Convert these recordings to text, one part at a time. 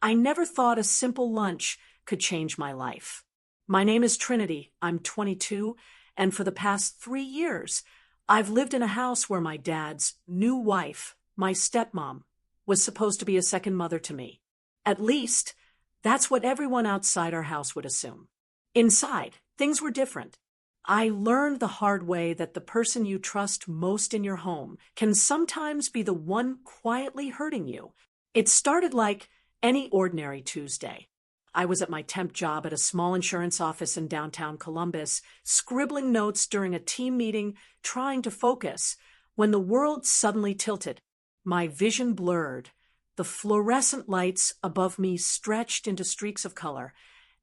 I never thought a simple lunch could change my life. My name is Trinity. I'm 22, and for the past 3 years, I've lived in a house where my dad's new wife, my stepmom, was supposed to be a second mother to me. At least, that's what everyone outside our house would assume. Inside, things were different. I learned the hard way that the person you trust most in your home can sometimes be the one quietly hurting you. It started like any ordinary Tuesday. I was at my temp job at a small insurance office in downtown Columbus, scribbling notes during a team meeting, trying to focus, when the world suddenly tilted. My vision blurred. The fluorescent lights above me stretched into streaks of color,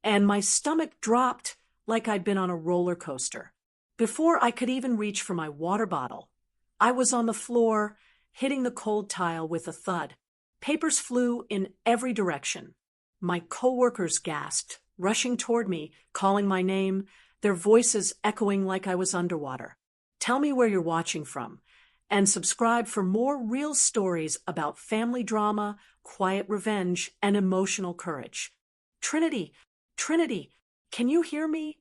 and my stomach dropped like I'd been on a roller coaster. Before I could even reach for my water bottle, I was on the floor, hitting the cold tile with a thud. Papers flew in every direction. My coworkers gasped, rushing toward me, calling my name, their voices echoing like I was underwater. Tell me where you're watching from, and subscribe for more real stories about family drama, quiet revenge, and emotional courage. Trinity, Trinity, can you hear me?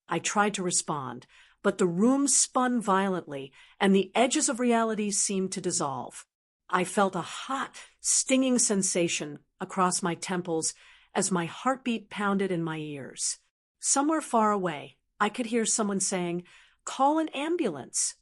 I tried to respond, but the room spun violently, and the edges of reality seemed to dissolve. I felt a hot, stinging sensation across my temples as my heartbeat pounded in my ears. Somewhere far away, I could hear someone saying, "Call an ambulance."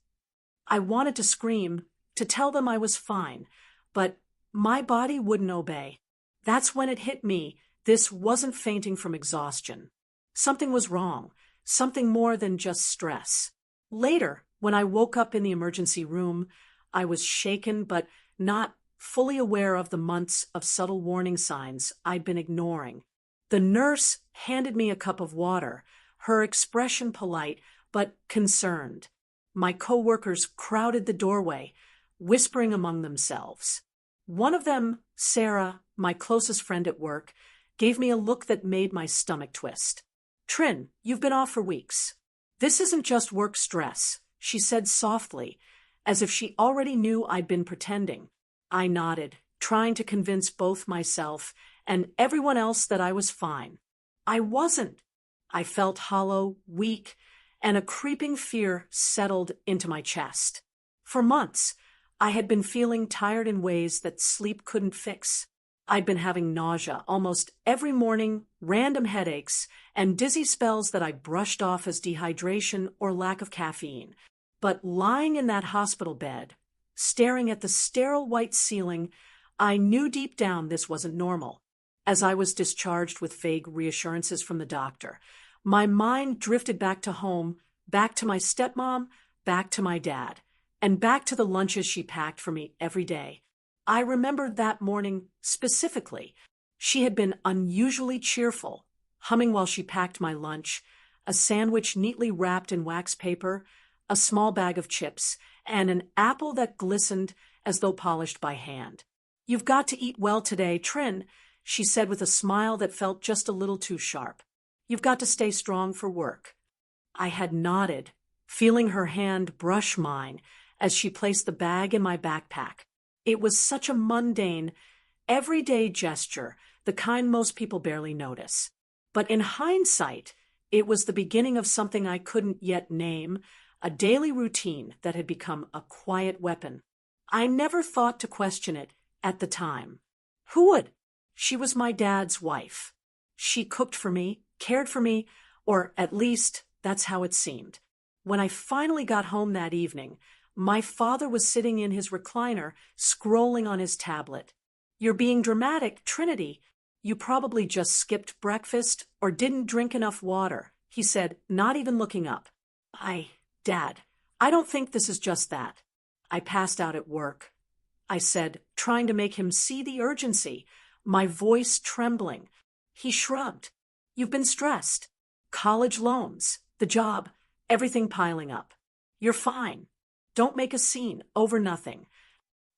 I wanted to scream, to tell them I was fine, but my body wouldn't obey. That's when it hit me. This wasn't fainting from exhaustion. Something was wrong, something more than just stress. Later, when I woke up in the emergency room, I was shaken but not fully aware of the months of subtle warning signs I'd been ignoring. The nurse handed me a cup of water, her expression polite but concerned. My coworkers crowded the doorway, whispering among themselves. One of them, Sarah, my closest friend at work, gave me a look that made my stomach twist. "Trin, you've been off for weeks. This isn't just work stress," she said softly, as if she already knew I'd been pretending. I nodded, trying to convince both myself and everyone else that I was fine. I wasn't. I felt hollow, weak, and a creeping fear settled into my chest. For months, I had been feeling tired in ways that sleep couldn't fix. I'd been having nausea almost every morning, random headaches, and dizzy spells that I brushed off as dehydration or lack of caffeine. But lying in that hospital bed, staring at the sterile white ceiling, I knew deep down this wasn't normal. As I was discharged with vague reassurances from the doctor, my mind drifted back to home, back to my stepmom, back to my dad, and back to the lunches she packed for me every day. I remembered that morning specifically. She had been unusually cheerful, humming while she packed my lunch, a sandwich neatly wrapped in wax paper, a small bag of chips, and an apple that glistened as though polished by hand. "You've got to eat well today, Trin," she said with a smile that felt just a little too sharp. "You've got to stay strong for work." I had nodded, feeling her hand brush mine as she placed the bag in my backpack. It was such a mundane, everyday gesture, the kind most people barely notice. But in hindsight, it was the beginning of something I couldn't yet name, a daily routine that had become a quiet weapon. I never thought to question it at the time. Who would? She was my dad's wife. She cooked for me, cared for me, or at least that's how it seemed. When I finally got home that evening, my father was sitting in his recliner, scrolling on his tablet. "You're being dramatic, Trinity. You probably just skipped breakfast or didn't drink enough water," he said, not even looking up. Dad, I don't think this is just that. "I passed out at work," I said, trying to make him see the urgency, my voice trembling. He shrugged. "You've been stressed. College loans, the job, everything piling up. You're fine. Don't make a scene over nothing."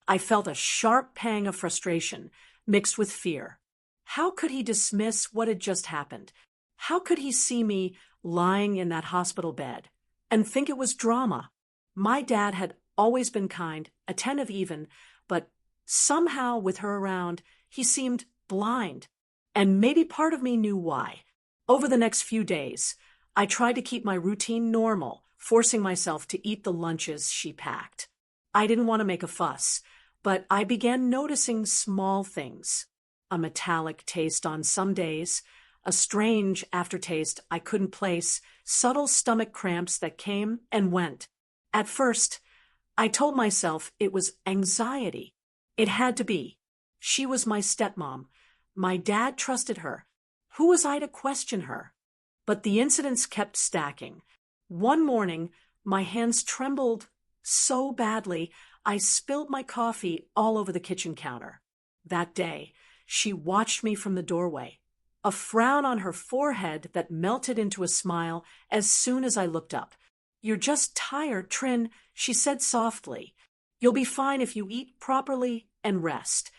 I felt a sharp pang of frustration mixed with fear. How could he dismiss what had just happened? How could he see me lying in that hospital bed and think it was drama? My dad had always been kind, attentive even, but somehow with her around, he seemed blind. And maybe part of me knew why. Over the next few days, I tried to keep my routine normal, forcing myself to eat the lunches she packed. I didn't want to make a fuss, but I began noticing small things. A metallic taste on some days, a strange aftertaste I couldn't place, subtle stomach cramps that came and went. At first, I told myself it was anxiety. It had to be. She was my stepmom. My dad trusted her. Who was I to question her? But the incidents kept stacking. One morning, my hands trembled so badly, I spilled my coffee all over the kitchen counter. That day, she watched me from the doorway, a frown on her forehead that melted into a smile as soon as I looked up. "You're just tired, Trin," she said softly. "You'll be fine if you eat properly and rest."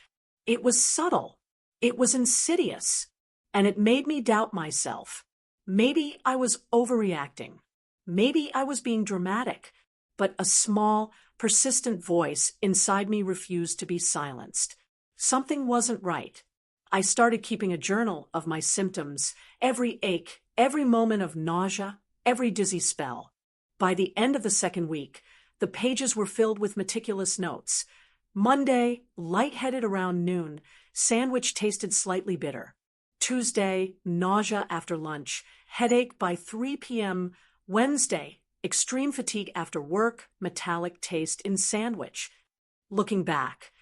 It was subtle. It was insidious. And it made me doubt myself. Maybe I was overreacting. Maybe I was being dramatic. But a small, persistent voice inside me refused to be silenced. Something wasn't right. I started keeping a journal of my symptoms, every ache, every moment of nausea, every dizzy spell. By the end of the second week, the pages were filled with meticulous notes. Monday, lightheaded around noon, sandwich tasted slightly bitter. Tuesday, nausea after lunch, headache by 3 p.m. Wednesday, extreme fatigue after work, metallic taste in sandwich. Looking back,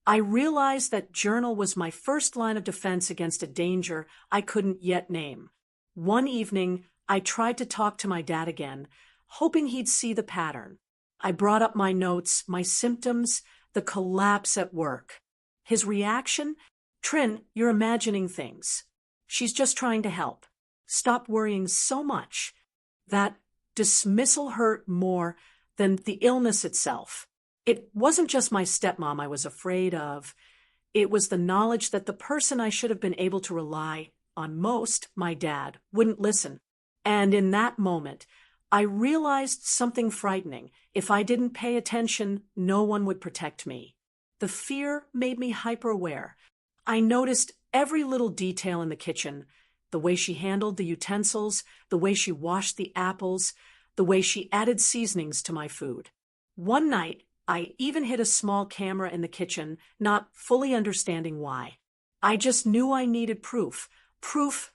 I realized that journal was my first line of defense against a danger I couldn't yet name. One evening, I tried to talk to my dad again, hoping he'd see the pattern. I brought up my notes, my symptoms, the collapse at work. His reaction? "Trin, you're imagining things. She's just trying to help. Stop worrying so much." That dismissal hurt more than the illness itself. It wasn't just my stepmom I was afraid of. It was the knowledge that the person I should have been able to rely on most, my dad, wouldn't listen. And in that moment, I realized something frightening. If I didn't pay attention, no one would protect me. The fear made me hyper-aware. I noticed every little detail in the kitchen, the way she handled the utensils, the way she washed the apples, the way she added seasonings to my food. One night, I even hid a small camera in the kitchen, not fully understanding why. I just knew I needed proof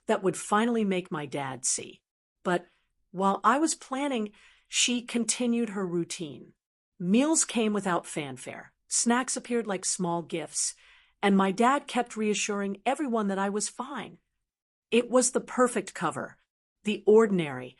that would finally make my dad see. But while I was planning, she continued her routine. Meals came without fanfare. Snacks appeared like small gifts, and my dad kept reassuring everyone that I was fine. It was the perfect cover. The ordinary,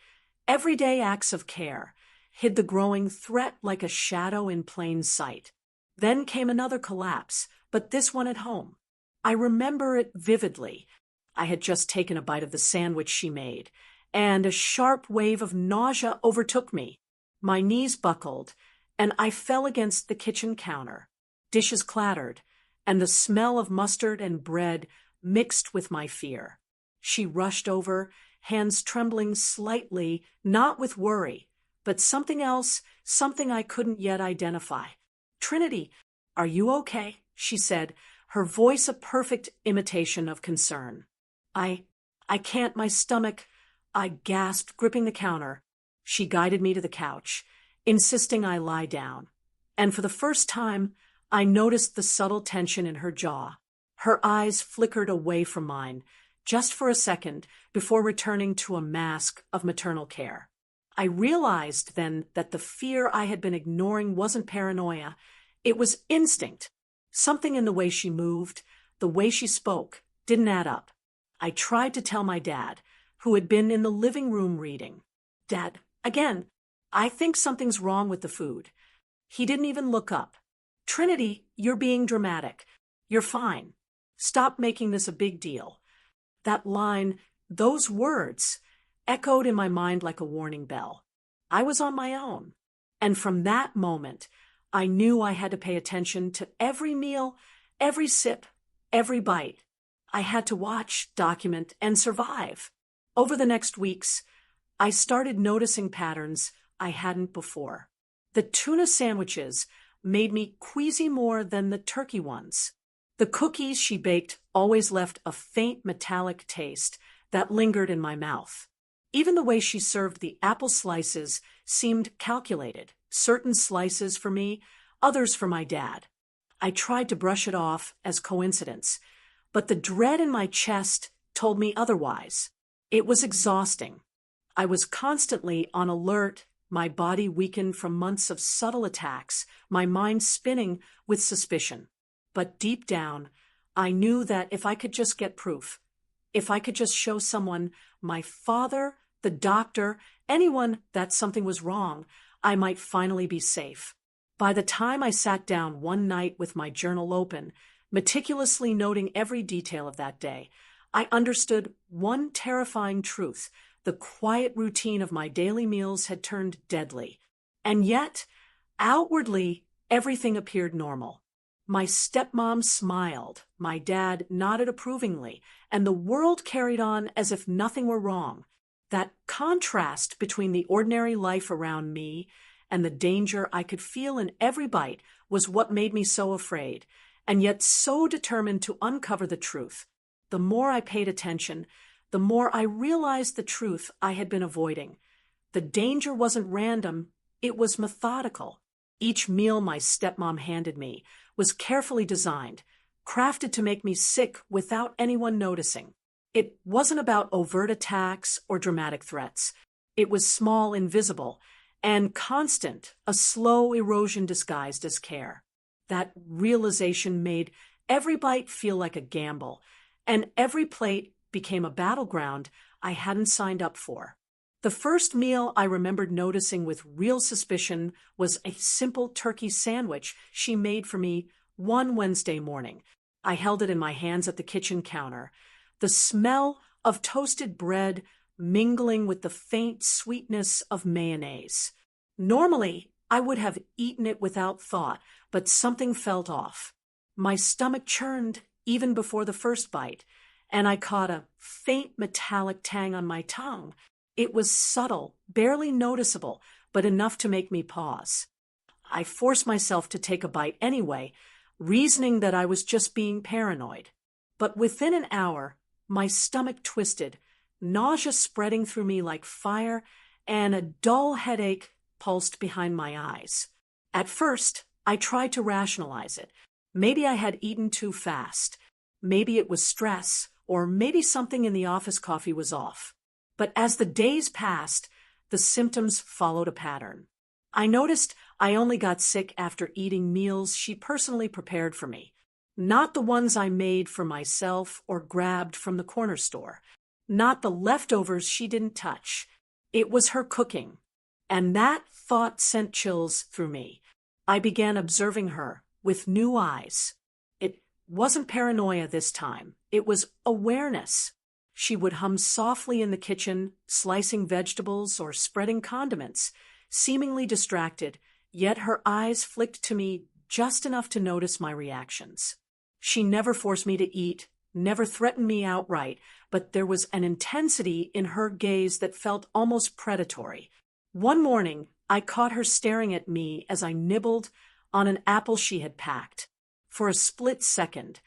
everyday acts of care hid the growing threat like a shadow in plain sight. Then came another collapse, but this one at home. I remember it vividly. I had just taken a bite of the sandwich she made, and a sharp wave of nausea overtook me. My knees buckled, and I fell against the kitchen counter. Dishes clattered, and the smell of mustard and bread mixed with my fear. She rushed over, hands trembling slightly, not with worry, but something else, something I couldn't yet identify. "Trinity, are you okay?" she said, her voice a perfect imitation of concern. I can't, my stomach," I gasped, gripping the counter. She guided me to the couch, insisting I lie down. And for the first time, I noticed the subtle tension in her jaw. Her eyes flickered away from mine, just for a second, before returning to a mask of maternal care. I realized then that the fear I had been ignoring wasn't paranoia. It was instinct. Something in the way she moved, the way she spoke, didn't add up. I tried to tell my dad, who had been in the living room reading. "Dad, again, I think something's wrong with the food." He didn't even look up. "Trinity, you're being dramatic. You're fine. Stop making this a big deal." That line, those words, echoed in my mind like a warning bell. I was on my own. And from that moment, I knew I had to pay attention to every meal, every sip, every bite. I had to watch, document, and survive. Over the next weeks, I started noticing patterns I hadn't before. The tuna sandwiches made me queasy more than the turkey ones. The cookies she baked always left a faint metallic taste that lingered in my mouth. Even the way she served the apple slices seemed calculated, certain slices for me, others for my dad. I tried to brush it off as coincidence, but the dread in my chest told me otherwise. It was exhausting. I was constantly on alert, my body weakened from months of subtle attacks, my mind spinning with suspicion. But deep down, I knew that if I could just get proof, if I could just show someone, my father, the doctor, anyone, that something was wrong, I might finally be safe. By the time I sat down one night with my journal open, meticulously noting every detail of that day, I understood one terrifying truth. The quiet routine of my daily meals had turned deadly. And yet, outwardly, everything appeared normal. My stepmom smiled, my dad nodded approvingly, and the world carried on as if nothing were wrong. That contrast between the ordinary life around me and the danger I could feel in every bite was what made me so afraid, and yet so determined to uncover the truth. The more I paid attention, the more I realized the truth I had been avoiding. The danger wasn't random, it was methodical. Each meal my stepmom handed me was carefully designed, crafted to make me sick without anyone noticing. It wasn't about overt attacks or dramatic threats. It was small, invisible, and constant, a slow erosion disguised as care. That realization made every bite feel like a gamble, and every plate became a battleground I hadn't signed up for. The first meal I remembered noticing with real suspicion was a simple turkey sandwich she made for me one Wednesday morning. I held it in my hands at the kitchen counter. The smell of toasted bread mingling with the faint sweetness of mayonnaise. Normally, I would have eaten it without thought, but something felt off. My stomach churned even before the first bite, and I caught a faint metallic tang on my tongue. It was subtle, barely noticeable, but enough to make me pause. I forced myself to take a bite anyway, reasoning that I was just being paranoid. But within an hour, my stomach twisted, nausea spreading through me like fire, and a dull headache pulsed behind my eyes. At first, I tried to rationalize it. Maybe I had eaten too fast. Maybe it was stress, or maybe something in the office coffee was off. But as the days passed, the symptoms followed a pattern. I noticed I only got sick after eating meals she personally prepared for me, not the ones I made for myself or grabbed from the corner store, not the leftovers she didn't touch. It was her cooking, and that thought sent chills through me. I began observing her with new eyes. It wasn't paranoia this time. It was awareness. She would hum softly in the kitchen, slicing vegetables or spreading condiments, seemingly distracted, yet her eyes flicked to me just enough to notice my reactions. She never forced me to eat, never threatened me outright, but there was an intensity in her gaze that felt almost predatory. One morning, I caught her staring at me as I nibbled on an apple she had packed. For a split second,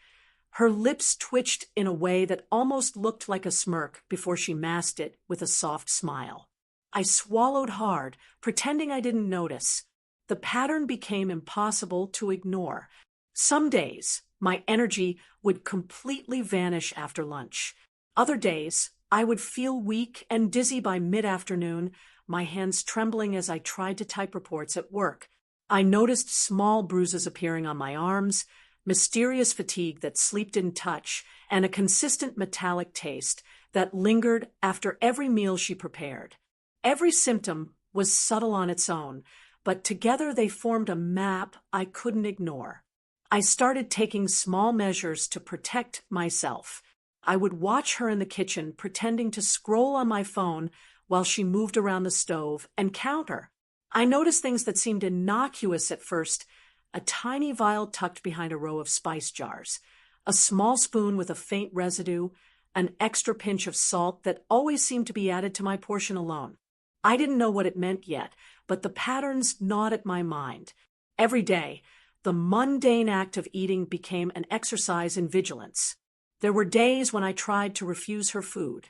her lips twitched in a way that almost looked like a smirk before she masked it with a soft smile. I swallowed hard, pretending I didn't notice. The pattern became impossible to ignore. Some days, my energy would completely vanish after lunch. Other days, I would feel weak and dizzy by mid-afternoon, my hands trembling as I tried to type reports at work. I noticed small bruises appearing on my arms, mysterious fatigue that sleep didn't touch, and a consistent metallic taste that lingered after every meal she prepared. Every symptom was subtle on its own, but together they formed a map I couldn't ignore. I started taking small measures to protect myself. I would watch her in the kitchen pretending to scroll on my phone while she moved around the stove and count her. I noticed things that seemed innocuous at first: a tiny vial tucked behind a row of spice jars, a small spoon with a faint residue, an extra pinch of salt that always seemed to be added to my portion alone. I didn't know what it meant yet, but the patterns gnawed at my mind. Every day, The mundane act of eating became an exercise in vigilance. There were days when I tried to refuse her food.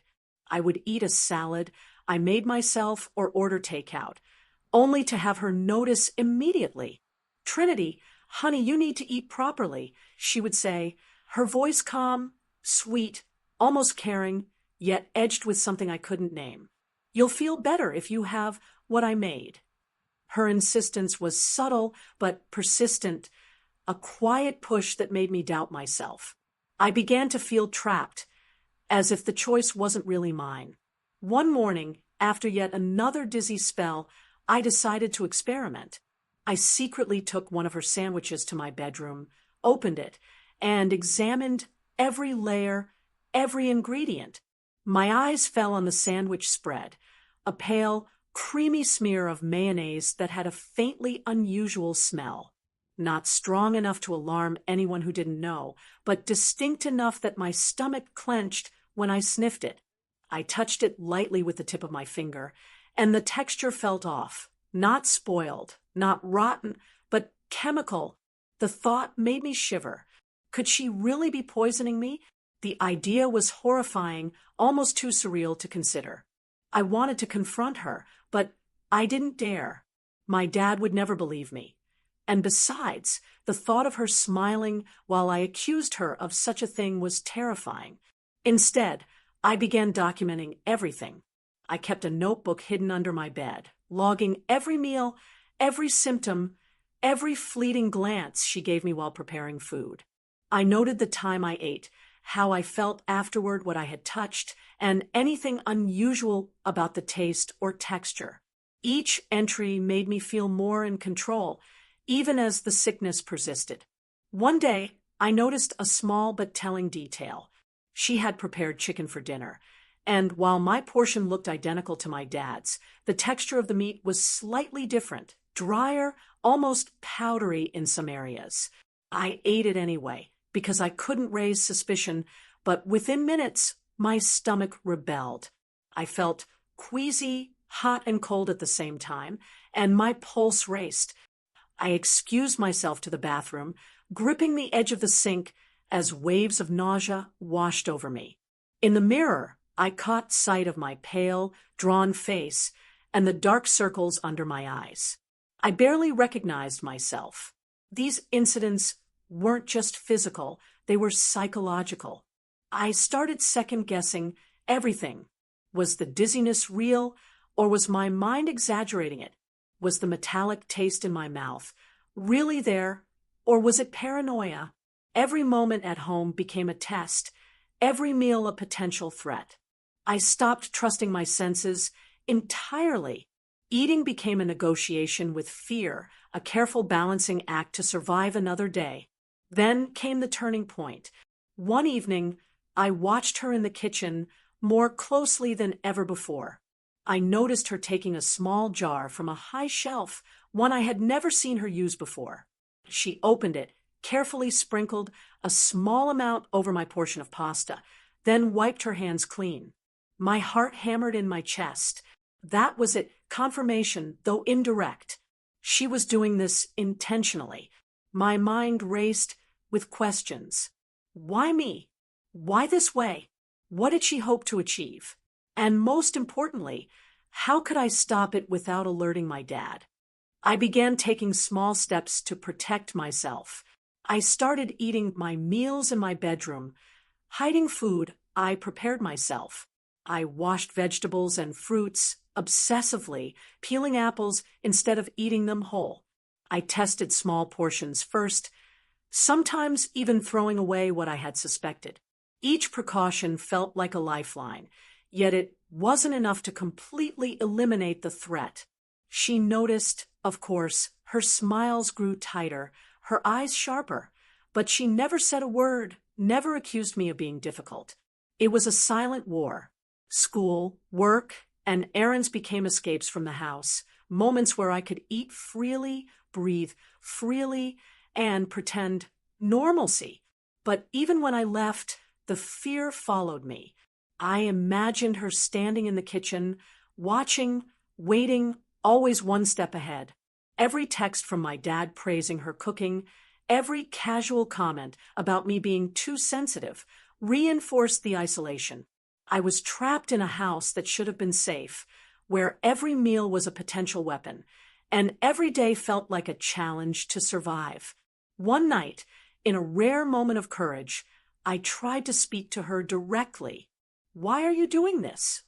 I would eat a salad I made myself or order takeout, only to have her notice immediately. "Trinity, honey, you need to eat properly," she would say, her voice calm, sweet, almost caring, yet edged with something I couldn't name. "You'll feel better if you have what I made." Her insistence was subtle but persistent, a quiet push that made me doubt myself. I began to feel trapped, as if the choice wasn't really mine. One morning, after yet another dizzy spell, I decided to experiment. I secretly took one of her sandwiches to my bedroom, opened it, and examined every layer, every ingredient. My eyes fell on the sandwich spread, a pale, creamy smear of mayonnaise that had a faintly unusual smell. Not strong enough to alarm anyone who didn't know, but distinct enough that my stomach clenched when I sniffed it. I touched it lightly with the tip of my finger, and the texture felt off. Not spoiled, not rotten, but chemical. The thought made me shiver. Could she really be poisoning me? The idea was horrifying, almost too surreal to consider. I wanted to confront her, but I didn't dare. My dad would never believe me. And besides, the thought of her smiling while I accused her of such a thing was terrifying. Instead, I began documenting everything. I kept a notebook hidden under my bed, logging every meal, every symptom, every fleeting glance she gave me while preparing food. I noted the time I ate, how I felt afterward, what I had touched, and anything unusual about the taste or texture. Each entry made me feel more in control, even as the sickness persisted. One day, I noticed a small but telling detail. She had prepared chicken for dinner, and while my portion looked identical to my dad's, the texture of the meat was slightly different, drier, almost powdery in some areas. I ate it anyway, because I couldn't raise suspicion, but within minutes, my stomach rebelled. I felt queasy, hot and cold at the same time, and my pulse raced. I excused myself to the bathroom, gripping the edge of the sink as waves of nausea washed over me. In the mirror, I caught sight of my pale, drawn face and the dark circles under my eyes. I barely recognized myself. These incidents weren't just physical, they were psychological. I started second-guessing everything. Was the dizziness real, or was my mind exaggerating it? Was the metallic taste in my mouth really there, or was it paranoia? Every moment at home became a test, every meal a potential threat. I stopped trusting my senses entirely. Eating became a negotiation with fear, a careful balancing act to survive another day. Then came the turning point. One evening, I watched her in the kitchen more closely than ever before. I noticed her taking a small jar from a high shelf, one I had never seen her use before. She opened it, carefully sprinkled a small amount over my portion of pasta, then wiped her hands clean. My heart hammered in my chest. That was it, confirmation, though indirect. She was doing this intentionally. My mind raced with questions. Why me? Why this way? What did she hope to achieve? And most importantly, how could I stop it without alerting my dad? I began taking small steps to protect myself. I started eating my meals in my bedroom, hiding food I prepared myself. I washed vegetables and fruits obsessively, peeling apples instead of eating them whole. I tested small portions first, sometimes even throwing away what I had suspected. Each precaution felt like a lifeline, yet it wasn't enough to completely eliminate the threat. She noticed, of course, her smiles grew tighter, her eyes sharper, but she never said a word, never accused me of being difficult. It was a silent war. School, work, and errands became escapes from the house, moments where I could eat freely, breathe freely, and pretend normalcy. But even when I left, the fear followed me. I imagined her standing in the kitchen, watching, waiting, always one step ahead. Every text from my dad praising her cooking, Every casual comment about me being too sensitive reinforced the isolation. I was trapped in a house that should have been safe, where every meal was a potential weapon, and every day felt like a challenge to survive. One night, in a rare moment of courage, I tried to speak to her directly. "Why are you doing this?"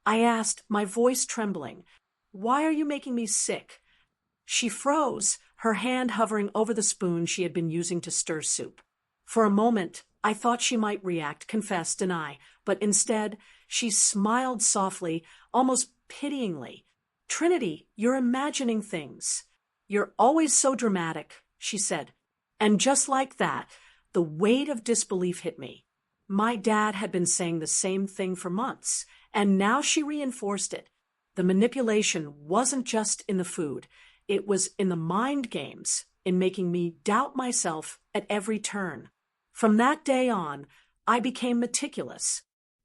I asked, my voice trembling. "Why are you making me sick?" She froze, her hand hovering over the spoon she had been using to stir soup. For a moment, I thought she might react, confess, deny, but instead, she smiled softly, almost pityingly. "Trinity, you're imagining things. You're always so dramatic," she said. And just like that, the weight of disbelief hit me. My dad had been saying the same thing for months, and now she reinforced it. The manipulation wasn't just in the food. It was in the mind games, in making me doubt myself at every turn. From that day on, I became meticulous.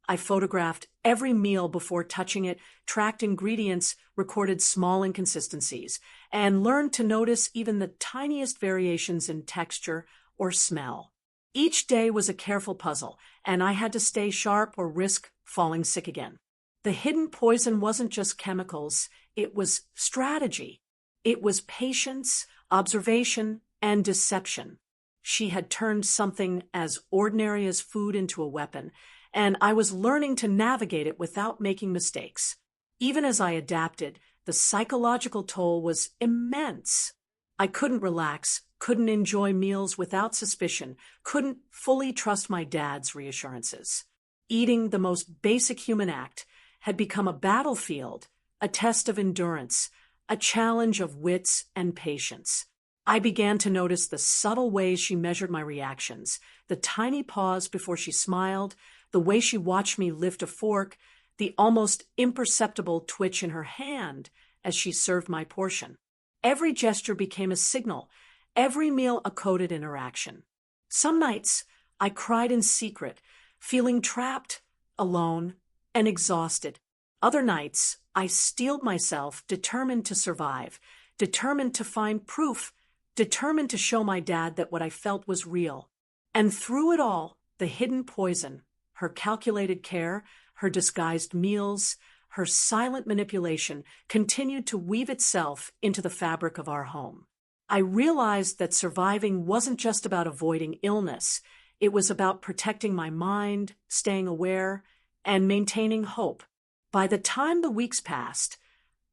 I photographed every meal before touching it, tracked ingredients, recorded small inconsistencies, and learned to notice even the tiniest variations in texture or smell. Each day was a careful puzzle, and I had to stay sharp or risk falling sick again. The hidden poison wasn't just chemicals, it was strategy. It was patience, observation, and deception. She had turned something as ordinary as food into a weapon, and I was learning to navigate it without making mistakes. Even as I adapted, the psychological toll was immense. I couldn't relax, couldn't enjoy meals without suspicion, couldn't fully trust my dad's reassurances. Eating, the most basic human act, had become a battlefield, a test of endurance, a challenge of wits and patience. I began to notice the subtle ways she measured my reactions, the tiny pause before she smiled, the way she watched me lift a fork, the almost imperceptible twitch in her hand as she served my portion. Every gesture became a signal, every meal a coded interaction. Some nights, I cried in secret, feeling trapped, alone, and exhausted. Other nights, I steeled myself, determined to survive, determined to find proof, determined to show my dad that what I felt was real. And through it all, the hidden poison, her calculated care, her disguised meals, her silent manipulation continued to weave itself into the fabric of our home. I realized that surviving wasn't just about avoiding illness. It was about protecting my mind, staying aware, and maintaining hope. By the time the weeks passed,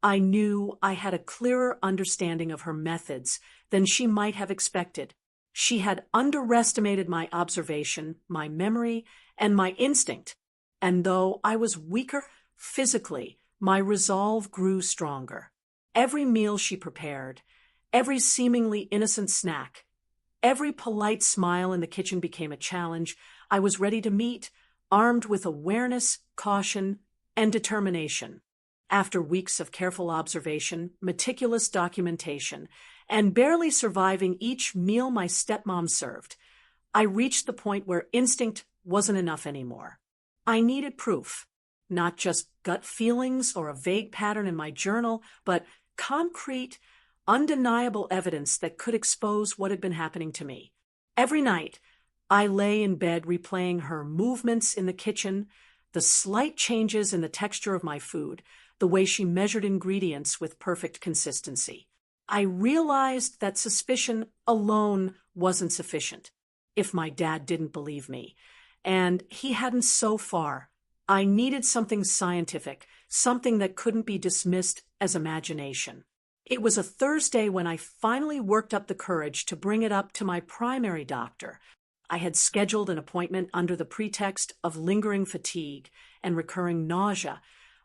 I knew I had a clearer understanding of her methods than she might have expected. She had underestimated my observation, my memory, and my instinct. And though I was weaker physically, my resolve grew stronger. Every meal she prepared, every seemingly innocent snack, every polite smile in the kitchen became a challenge I was ready to meet, armed with awareness, caution, and determination. After weeks of careful observation, meticulous documentation, and barely surviving each meal my stepmom served, I reached the point where instinct wasn't enough anymore. I needed proof, not just gut feelings or a vague pattern in my journal, but concrete, undeniable evidence that could expose what had been happening to me. Every night, I lay in bed replaying her movements in the kitchen, the slight changes in the texture of my food, the way she measured ingredients with perfect consistency. I realized that suspicion alone wasn't sufficient. If my dad didn't believe me, and he hadn't so far, I needed something scientific, something that couldn't be dismissed as imagination. It was a Thursday when I finally worked up the courage to bring it up to my primary doctor. I had scheduled an appointment under the pretext of lingering fatigue and recurring nausea,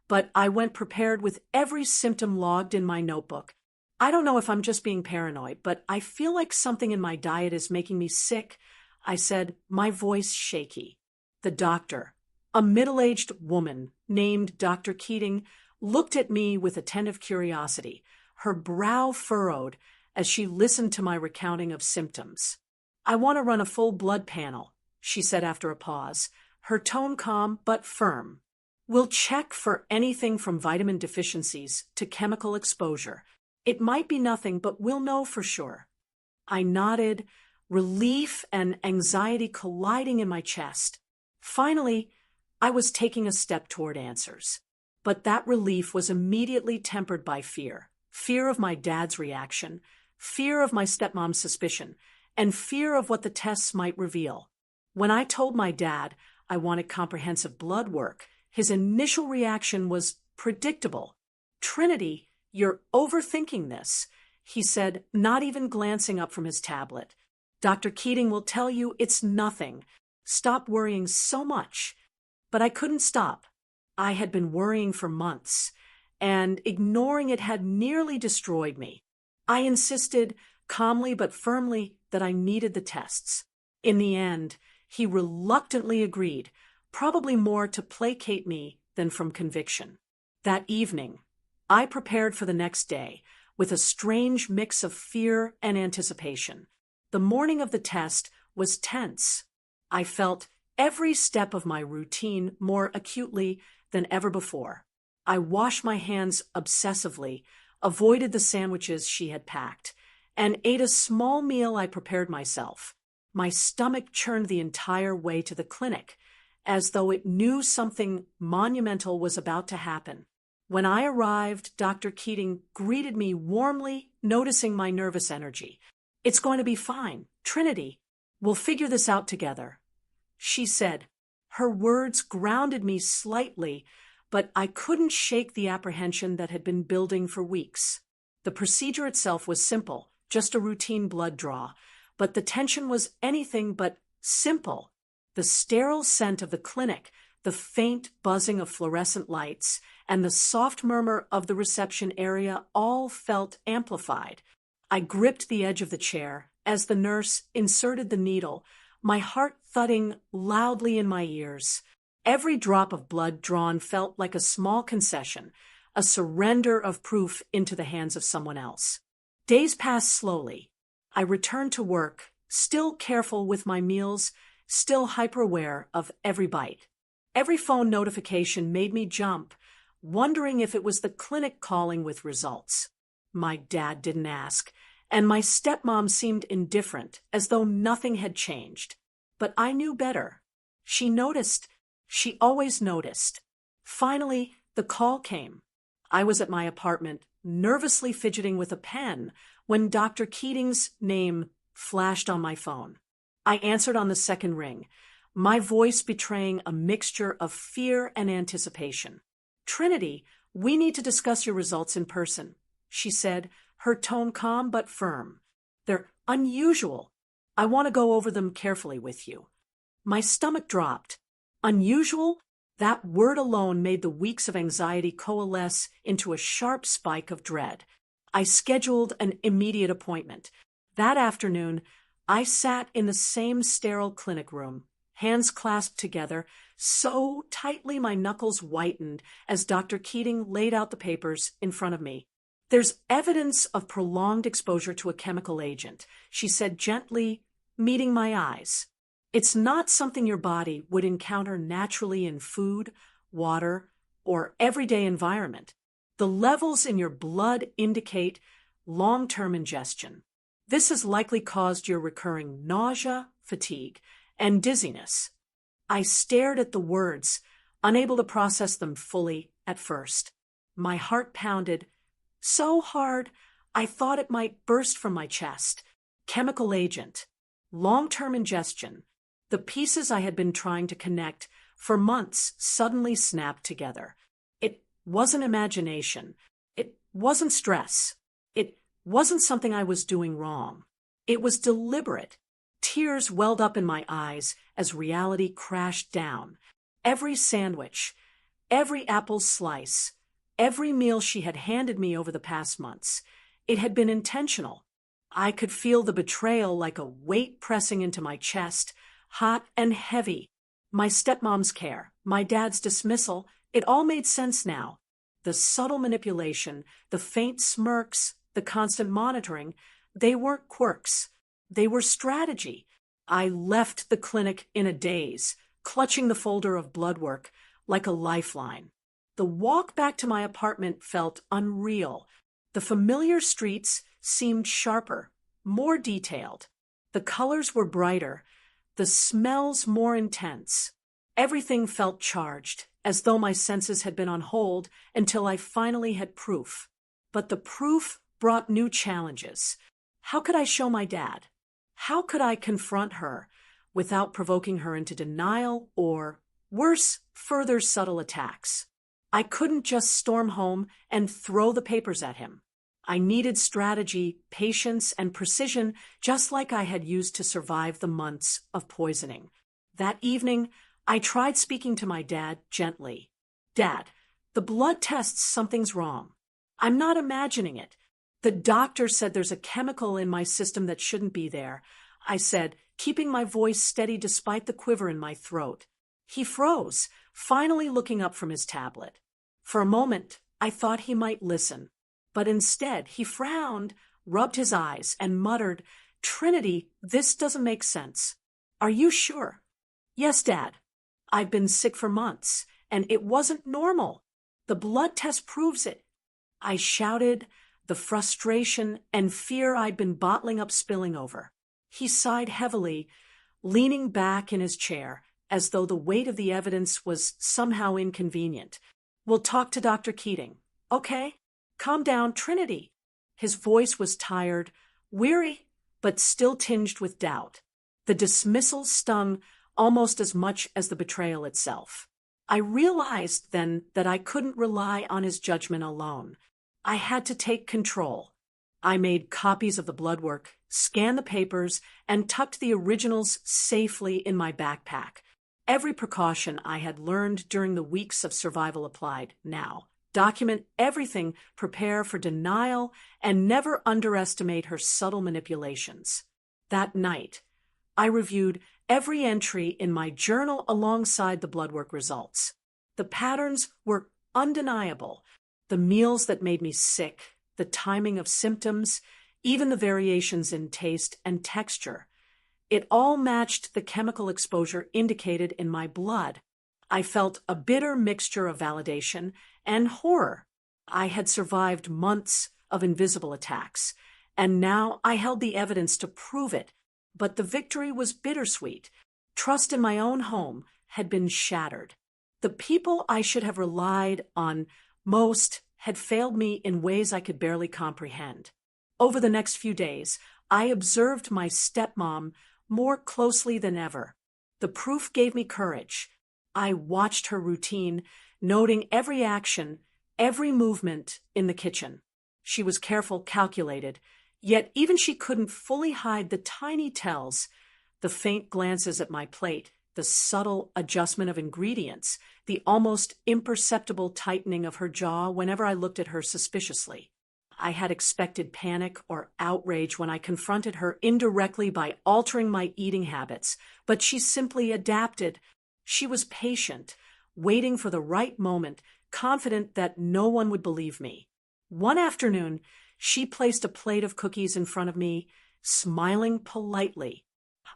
but I went prepared with every symptom logged in my notebook. I don't know if I'm just being paranoid, but I feel like something in my diet is making me sick, I said, my voice shaky. The doctor, a middle-aged woman named Dr. Keating, looked at me with attentive curiosity, her brow furrowed as she listened to my recounting of symptoms. "I want to run a full blood panel," she said after a pause, her tone calm but firm. "We'll check for anything from vitamin deficiencies to chemical exposure. It might be nothing, but we'll know for sure." I nodded, relief and anxiety colliding in my chest. Finally, I was taking a step toward answers. But that relief was immediately tempered by fear. Fear of my dad's reaction, fear of my stepmom's suspicion, and fear of what the tests might reveal. When I told my dad I wanted comprehensive blood work, his initial reaction was predictable. "Trinity, you're overthinking this," he said, not even glancing up from his tablet. "Dr. Keating will tell you it's nothing. Stop worrying so much." But I couldn't stop. I had been worrying for months, and ignoring it had nearly destroyed me. I insisted, calmly but firmly, that I needed the tests. In the end, he reluctantly agreed, probably more to placate me than from conviction. That evening, I prepared for the next day with a strange mix of fear and anticipation. The morning of the test was tense. I felt every step of my routine more acutely than ever before. I washed my hands obsessively, avoided the sandwiches she had packed, and ate a small meal I prepared myself. My stomach churned the entire way to the clinic, as though it knew something monumental was about to happen. When I arrived, Dr. Keating greeted me warmly, noticing my nervous energy. "It's going to be fine, Trinity. We'll figure this out together," she said. Her words grounded me slightly, but I couldn't shake the apprehension that had been building for weeks. The procedure itself was simple, just a routine blood draw, but the tension was anything but simple. The sterile scent of the clinic, the faint buzzing of fluorescent lights, and the soft murmur of the reception area all felt amplified. I gripped the edge of the chair as the nurse inserted the needle, my heart thudding loudly in my ears. Every drop of blood drawn felt like a small concession, a surrender of proof into the hands of someone else. Days passed slowly. I returned to work, still careful with my meals, still hyper-aware of every bite. Every phone notification made me jump, wondering if it was the clinic calling with results. My dad didn't ask, and my stepmom seemed indifferent, as though nothing had changed. But I knew better. She noticed. She always noticed. Finally, the call came. I was at my apartment, nervously fidgeting with a pen, when Dr. Keating's name flashed on my phone. I answered on the second ring, my voice betraying a mixture of fear and anticipation. "Trinity, we need to discuss your results in person," she said, her tone calm but firm. "They're unusual. I want to go over them carefully with you." My stomach dropped. Unusual? That word alone made the weeks of anxiety coalesce into a sharp spike of dread. I scheduled an immediate appointment. That afternoon, I sat in the same sterile clinic room, hands clasped together, so tightly my knuckles whitened as Dr. Keating laid out the papers in front of me. "There's evidence of prolonged exposure to a chemical agent," she said gently, meeting my eyes. "It's not something your body would encounter naturally in food, water, or everyday environment. The levels in your blood indicate long-term ingestion. This has likely caused your recurring nausea, fatigue, and dizziness." I stared at the words, unable to process them fully at first. My heart pounded so hard I thought it might burst from my chest. Chemical agent, long-term ingestion. The pieces I had been trying to connect for months suddenly snapped together. It wasn't imagination. It wasn't stress. It wasn't something I was doing wrong. It was deliberate. Tears welled up in my eyes as reality crashed down. Every sandwich, every apple slice, every meal she had handed me over the past months, it had been intentional. I could feel the betrayal like a weight pressing into my chest, hot and heavy. My stepmom's care, my dad's dismissal, it all made sense now. The subtle manipulation, the faint smirks, the constant monitoring, they weren't quirks. They were strategy. I left the clinic in a daze, clutching the folder of blood work like a lifeline. The walk back to my apartment felt unreal. The familiar streets seemed sharper, more detailed. The colors were brighter, the smells more intense. Everything felt charged, as though my senses had been on hold until I finally had proof. But the proof brought new challenges. How could I show my dad? How could I confront her without provoking her into denial or, worse, further subtle attacks? I couldn't just storm home and throw the papers at him. I needed strategy, patience, and precision, just like I had used to survive the months of poisoning. That evening, I tried speaking to my dad gently. "Dad, the blood tests something's wrong. I'm not imagining it. The doctor said there's a chemical in my system that shouldn't be there," I said, keeping my voice steady despite the quiver in my throat. He froze, finally looking up from his tablet. For a moment, I thought he might listen. But instead, he frowned, rubbed his eyes, and muttered, "Trinity, this doesn't make sense. Are you sure?" "Yes, Dad. I've been sick for months, and it wasn't normal. The blood test proves it." I shouted, the frustration and fear I'd been bottling up spilling over. He sighed heavily, leaning back in his chair, as though the weight of the evidence was somehow inconvenient. "We'll talk to Dr. Keating, okay? Calm down, Trinity." His voice was tired, weary, but still tinged with doubt. The dismissal stung almost as much as the betrayal itself. I realized then that I couldn't rely on his judgment alone. I had to take control. I made copies of the blood work, scanned the papers, and tucked the originals safely in my backpack. Every precaution I had learned during the weeks of survival applied now. Document everything, prepare for denial, and never underestimate her subtle manipulations. That night, I reviewed every entry in my journal alongside the blood work results. The patterns were undeniable. The meals that made me sick, the timing of symptoms, even the variations in taste and texture. It all matched the chemical exposure indicated in my blood. I felt a bitter mixture of validation and horror. I had survived months of invisible attacks, and now I held the evidence to prove it. But the victory was bittersweet. Trust in my own home had been shattered. The people I should have relied on most had failed me in ways I could barely comprehend. Over the next few days, I observed my stepmom more closely than ever. The proof gave me courage. I watched her routine, noting every action, every movement in the kitchen. She was careful, calculated, yet even she couldn't fully hide the tiny tells, the faint glances at my plate, the subtle adjustment of ingredients, the almost imperceptible tightening of her jaw whenever I looked at her suspiciously. I had expected panic or outrage when I confronted her indirectly by altering my eating habits, but she simply adapted. She was patient, waiting for the right moment, confident that no one would believe me. One afternoon, she placed a plate of cookies in front of me, smiling politely.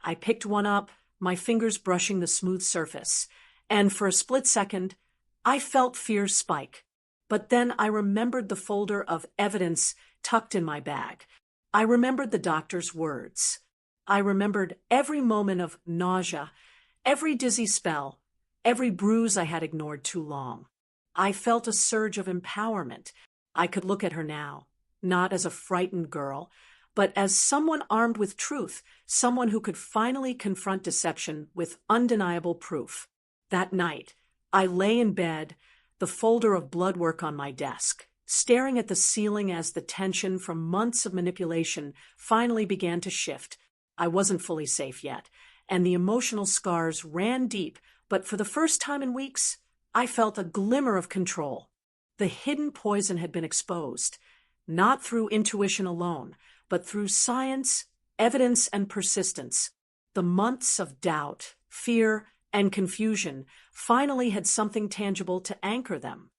I picked one up, my fingers brushing the smooth surface, and for a split second, I felt fear spike. But then I remembered the folder of evidence tucked in my bag. I remembered the doctor's words. I remembered every moment of nausea, every dizzy spell, every bruise I had ignored too long. I felt a surge of empowerment. I could look at her now, not as a frightened girl, but as someone armed with truth, someone who could finally confront deception with undeniable proof. That night, I lay in bed, the folder of blood work on my desk, staring at the ceiling as the tension from months of manipulation finally began to shift. I wasn't fully safe yet, and the emotional scars ran deep, but for the first time in weeks, I felt a glimmer of control. The hidden poison had been exposed, not through intuition alone, but through science, evidence, and persistence. The months of doubt, fear, and confusion finally had something tangible to anchor them.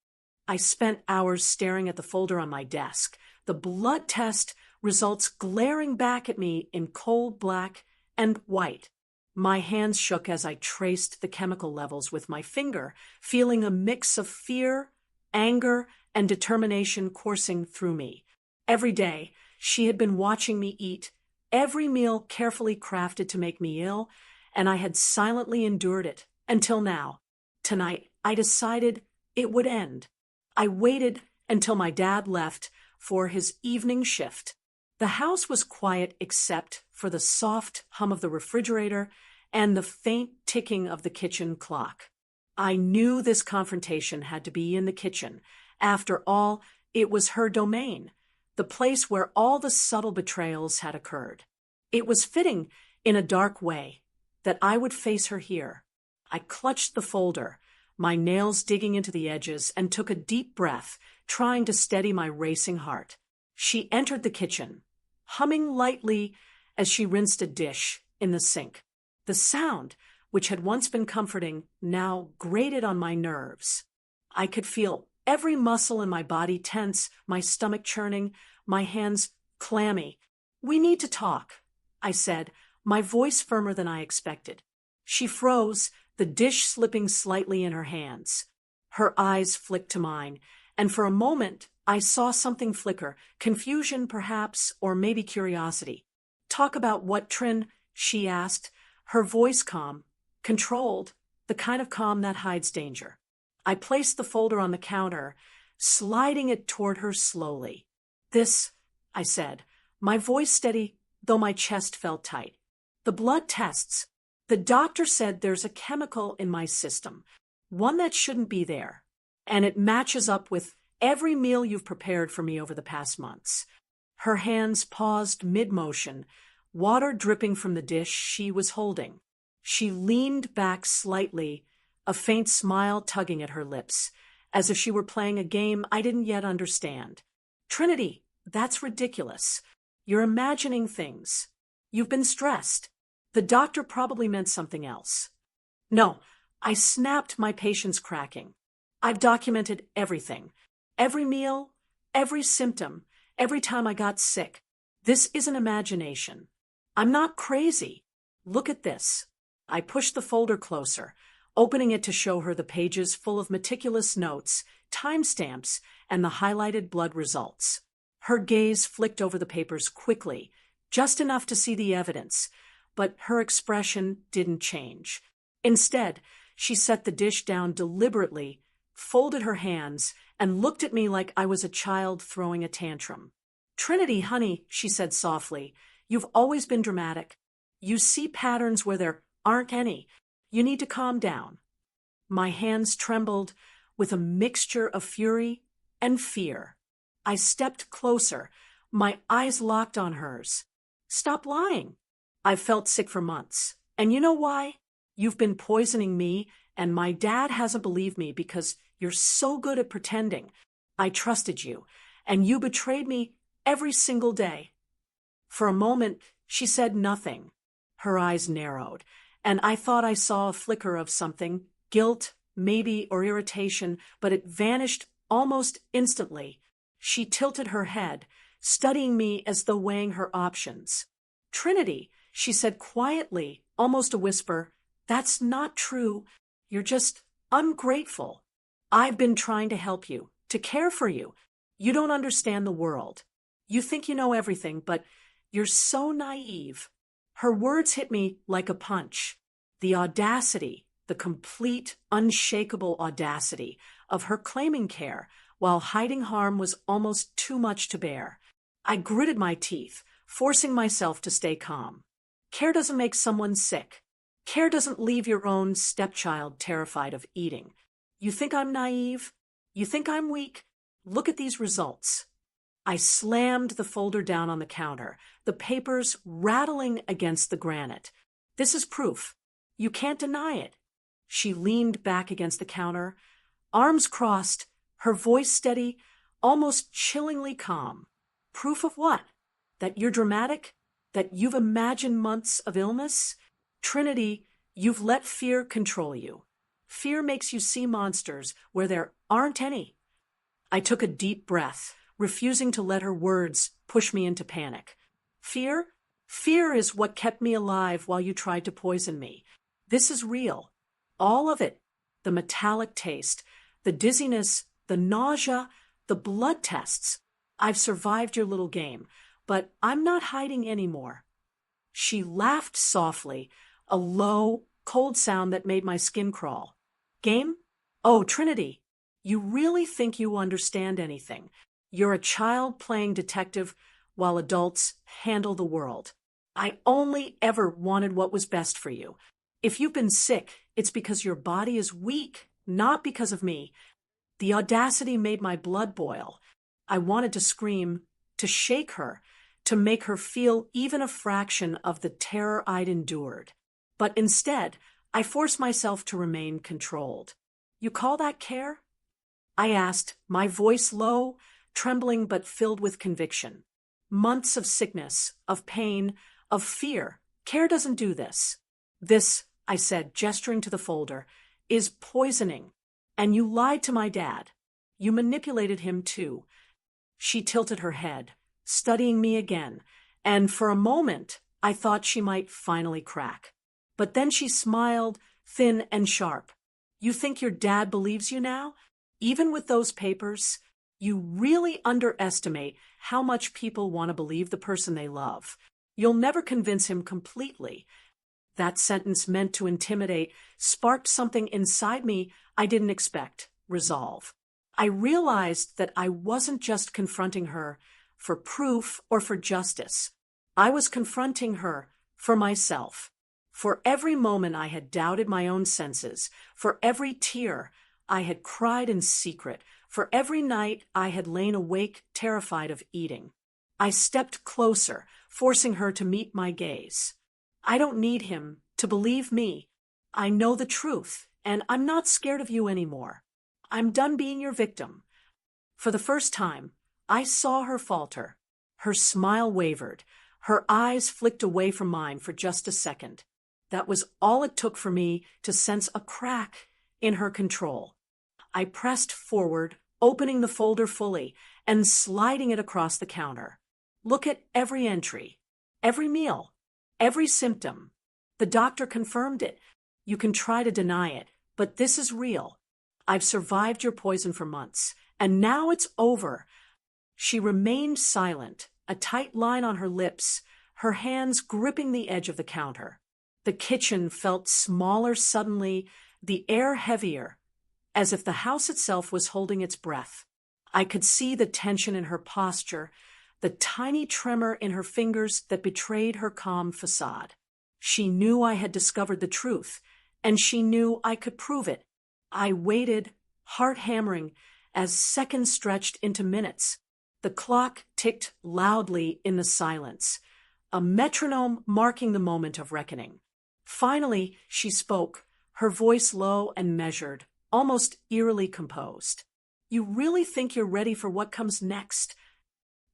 I spent hours staring at the folder on my desk, the blood test results glaring back at me in cold black and white. My hands shook as I traced the chemical levels with my finger, feeling a mix of fear, anger, and determination coursing through me. Every day, she had been watching me eat, every meal carefully crafted to make me ill, and I had silently endured it until now. Tonight, I decided it would end. I waited until my dad left for his evening shift. The house was quiet except for the soft hum of the refrigerator and the faint ticking of the kitchen clock. I knew this confrontation had to be in the kitchen. After all, it was her domain, the place where all the subtle betrayals had occurred. It was fitting, in a dark way, that I would face her here. I clutched the folder, my nails digging into the edges, and took a deep breath, trying to steady my racing heart. She entered the kitchen, humming lightly as she rinsed a dish in the sink. The sound, which had once been comforting, now grated on my nerves. I could feel every muscle in my body tense, my stomach churning, my hands clammy. "We need to talk," I said, my voice firmer than I expected. She froze, the dish slipping slightly in her hands. Her eyes flicked to mine, and for a moment I saw something flicker, confusion perhaps, or maybe curiosity. "Talk about what, Trin?" she asked, her voice calm, controlled, the kind of calm that hides danger. I placed the folder on the counter, sliding it toward her slowly. "This," I said, my voice steady, though my chest felt tight. "The blood tests. The doctor said there's a chemical in my system, one that shouldn't be there, and it matches up with every meal you've prepared for me over the past months." Her hands paused mid-motion, water dripping from the dish she was holding. She leaned back slightly, a faint smile tugging at her lips, as if she were playing a game I didn't yet understand. "Trinity, that's ridiculous. You're imagining things. You've been stressed. The doctor probably meant something else." "No," I snapped, my patience cracking. "I've documented everything. Every meal, every symptom, every time I got sick. This isn't imagination. I'm not crazy. Look at this." I pushed the folder closer, opening it to show her the pages full of meticulous notes, timestamps, and the highlighted blood results. Her gaze flicked over the papers quickly, just enough to see the evidence, but her expression didn't change. Instead, she set the dish down deliberately, folded her hands, and looked at me like I was a child throwing a tantrum. "Trinity, honey," she said softly, "you've always been dramatic. You see patterns where there aren't any. You need to calm down." My hands trembled with a mixture of fury and fear. I stepped closer, my eyes locked on hers. "Stop lying. I've felt sick for months. And you know why? You've been poisoning me, and my dad hasn't believed me because you're so good at pretending. I trusted you, and you betrayed me every single day." For a moment, she said nothing. Her eyes narrowed, and I thought I saw a flicker of something, guilt, maybe, or irritation, but it vanished almost instantly. She tilted her head, studying me as though weighing her options. "Trinity," she said quietly, almost a whisper, "that's not true. You're just ungrateful. I've been trying to help you, to care for you. You don't understand the world. You think you know everything, but you're so naive." Her words hit me like a punch. The audacity, the complete, unshakable audacity of her claiming care while hiding harm was almost too much to bear. I gritted my teeth, forcing myself to stay calm. Care doesn't make someone sick. Care doesn't leave your own stepchild terrified of eating. You think I'm naive? You think I'm weak? Look at these results. I slammed the folder down on the counter, the papers rattling against the granite. "This is proof. You can't deny it." She leaned back against the counter, arms crossed, her voice steady, almost chillingly calm. "Proof of what? That you're dramatic? That you've imagined months of illness? Trinity, you've let fear control you. Fear makes you see monsters where there aren't any." I took a deep breath, refusing to let her words push me into panic. "Fear? Fear is what kept me alive while you tried to poison me. This is real. All of it. The metallic taste, the dizziness, the nausea, the blood tests. I've survived your little game, but I'm not hiding anymore. She laughed softly, a low, cold sound that made my skin crawl. Game? Oh, Trinity, you really think you understand anything. You're a child playing detective while adults handle the world. I only ever wanted what was best for you. If you've been sick, it's because your body is weak, not because of me. The audacity made my blood boil. I wanted to scream, to shake her, to make her feel even a fraction of the terror I'd endured. But instead, I forced myself to remain controlled. You call that care? I asked, my voice low, trembling but filled with conviction. Months of sickness, of pain, of fear. Care doesn't do this. This, I said, gesturing to the folder, is poisoning. And you lied to my dad. You manipulated him too. She tilted her head, studying me again, and for a moment I thought she might finally crack. But then she smiled, thin and sharp. You think your dad believes you now? Even with those papers? You really underestimate how much people want to believe the person they love. You'll never convince him completely. That sentence, meant to intimidate, sparked something inside me I didn't expect: resolve. I realized that I wasn't just confronting her for proof or for justice. I was confronting her for myself. For every moment I had doubted my own senses, for every tear I had cried in secret, for every night I had lain awake terrified of eating. I stepped closer, forcing her to meet my gaze. I don't need him to believe me. I know the truth, and I'm not scared of you anymore. I'm done being your victim. For the first time, I saw her falter. Her smile wavered. Her eyes flicked away from mine for just a second. That was all it took for me to sense a crack in her control. I pressed forward, opening the folder fully and sliding it across the counter. Look at every entry, every meal, every symptom. The doctor confirmed it. You can try to deny it, but this is real. I've survived your poison for months, and now it's over. She remained silent, a tight line on her lips, her hands gripping the edge of the counter. The kitchen felt smaller suddenly, the air heavier, as if the house itself was holding its breath. I could see the tension in her posture, the tiny tremor in her fingers that betrayed her calm facade. She knew I had discovered the truth, and she knew I could prove it. I waited, heart hammering, as seconds stretched into minutes. The clock ticked loudly in the silence, a metronome marking the moment of reckoning. Finally, she spoke, her voice low and measured, almost eerily composed. You really think you're ready for what comes next?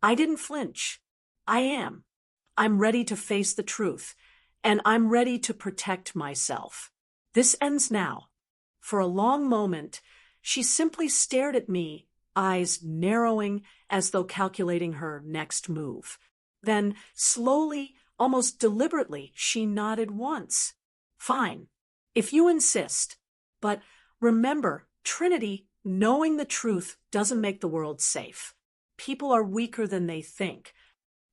I didn't flinch. I am. I'm ready to face the truth, and I'm ready to protect myself. This ends now. For a long moment, she simply stared at me, eyes narrowing as though calculating her next move. Then, slowly, almost deliberately, she nodded once. Fine, if you insist. But remember, Trinity, knowing the truth doesn't make the world safe. People are weaker than they think.